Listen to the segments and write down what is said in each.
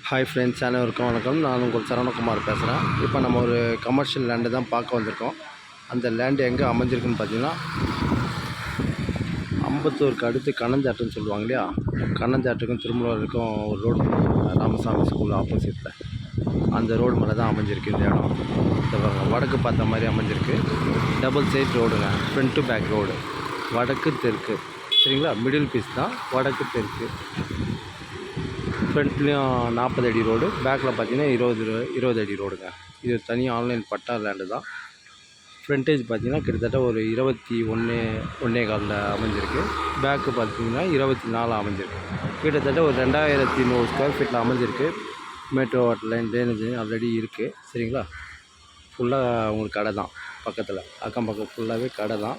Hi friends, அனைவருக்கும் வணக்கம். நான் உங்கள் சரவணகுமார் பேசுகிறேன். இப்போ நம்ம ஒரு கமர்ஷியல் லேண்டு தான் பார்க்க வந்திருக்கோம். அந்த லேண்டு எங்கே அமைஞ்சிருக்குன்னு பார்த்தீங்கன்னா, அம்பத்தூருக்கு அடுத்து கண்ணஞ்சாட்டுன்னு சொல்லுவாங்க இல்லையா, கண்ணஞ்சாட்டுக்கும் திருமூலருக்கும் ஒரு ரோடு, ராமசாமி ஸ்கூல் ஆப்போசிட்டில் அந்த ரோடு மேலே தான் அமைஞ்சிருக்கு இந்த இடம். இந்த வடக்கு பார்த்த மாதிரி அமைஞ்சிருக்கு. டபுள் சைட் ரோடுங்க, ஃப்ரண்ட் டு பேக் ரோடு, வடக்கு தெற்கு. சரிங்களா, மிடில் பீஸ் தான், வடக்கு தெற்கு. ஃப்ரண்ட்லேயும் 40 அடி ரோடு, பேக்கில் பார்த்தீங்கன்னா 20 அடி ரோடுங்க. இது தனி ஆன்லைன் பட்டா லேண்டு தான். ஃப்ரண்டேஜ் பார்த்தீங்கன்னா கிட்டத்தட்ட ஒரு 21.25 அமைஞ்சிருக்கு. பேக்கு பார்த்தீங்கன்னா 24 அமைஞ்சிருக்கு. கிட்டத்தட்ட ஒரு 2100 ஸ்கொயர் ஃபீட்டில் அமைஞ்சிருக்கு. Metro water line, drainage already இருக்குது. சரிங்களா, ஃபுல்லாக உங்களுக்கு கடை தான் பக்கத்தில், அக்கம் பக்கம் ஃபுல்லாகவே கடை தான்.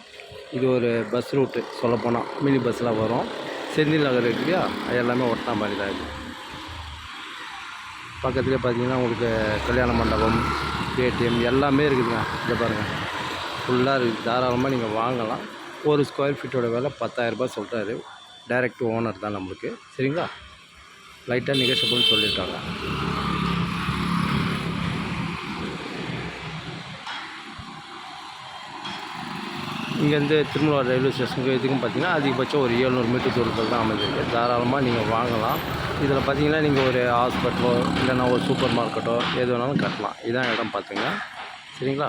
இது ஒரு பஸ் ரூட்டு, சொல்லப்போனால் மினி பஸ்ஸில் வரும். செந்தில் நகர் இருக்கு இல்லையா, அது எல்லாமே ஒட்டினா மாதிரி தான் இருக்குது. பக்கத்துலேயே பார்த்தீங்கன்னா உங்களுக்கு கல்யாண மண்டபம், ஏடிஎம் எல்லாமே இருக்குதுங்க. இதை பாருங்கள், ஃபுல்லாக இருக்குது. தாராளமாக நீங்கள் வாங்கலாம். ஒரு ஸ்கொயர் ஃபீட்டோட விலை 10,000 ரூபாய் சொல்கிறாரு. டைரக்ட் ஓனர் தான் நம்மளுக்கு. சரிங்களா, லைட்டாக நெகோஷியபிள்னு சொல்லியிருக்காங்க. இங்கேருந்து திருமூலர் ரயில்வே ஸ்டேஷனுக்கு இதுக்கும் பார்த்தீங்கன்னா அதிகபட்சம் ஒரு 700 மீட்டர் தூரத்தில் தான் அமைஞ்சிருக்கு. தாராளமாக நீங்கள் வாங்கலாம். இதில் பார்த்தீங்கன்னா நீங்கள் ஒரு ஹாஸ்பிட்டலோ இல்லைன்னா ஒரு சூப்பர் மார்க்கெட்டோ எது வேணாலும் கட்டலாம். இதான் இடம் பார்த்துங்க. சரிங்களா,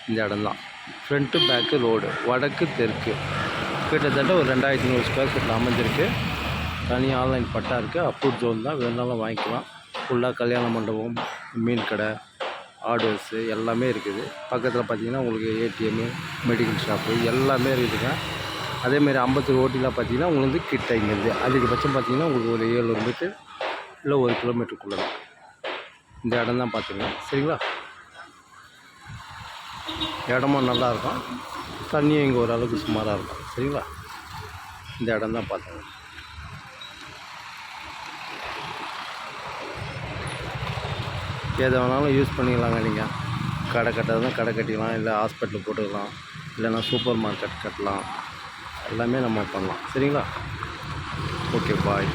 இந்த இடம் தான். ஃப்ரண்ட்டு பேக்கு ரோடு, வடக்கு தெற்கு. கிட்டத்தட்ட ஒரு 2100 ஸ்கொயர் ஃபீட்டில் அமைஞ்சிருக்கு. தனி ஆன்லைன் பட்டா இருக்குது. அப்ரூவ் ஜோன் தான், வேணாலும் வாங்கிக்கலாம். ஃபுல்லாக கல்யாண மண்டபம், மீன் கடை, ஆர்டர்ஸு எல்லாமே இருக்குது. பக்கத்தில் பார்த்தீங்கன்னா உங்களுக்கு ஏடிஎம்மு, மெடிக்கல் ஷாப்பு எல்லாமே இருக்குதுங்க. அதேமாரி அம்பத்தூர் ஓட்டியில் பார்த்தீங்கன்னா உங்களுக்கு கிட்ட இங்கேருந்து அதிகபட்சம் பார்த்தீங்கன்னா உங்களுக்கு ஒரு 700 மீட்டர் இல்லை 1 கிலோமீட்டருக்குள்ளே தான் இந்த இடம் தான் பார்த்துங்க. சரிங்களா, இடமும் நல்லாயிருக்கும், தண்ணியும் இங்கே ஓரளவுக்கு சுமாராக இருக்கும். சரிங்களா, இந்த இடம் தான் பார்த்துங்க. எதை வேணாலும் யூஸ் பண்ணிக்கலாங்க. நீங்கள் கடை கட்டுறதுனா கடை கட்டிக்கலாம், இல்லை ஹாஸ்பிட்டல் போட்டுக்கலாம், இல்லைன்னா சூப்பர் மார்க்கெட் கட்டலாம். எல்லாமே நம்ம பண்ணலாம். சரிங்களா, ஓகே, பாய்.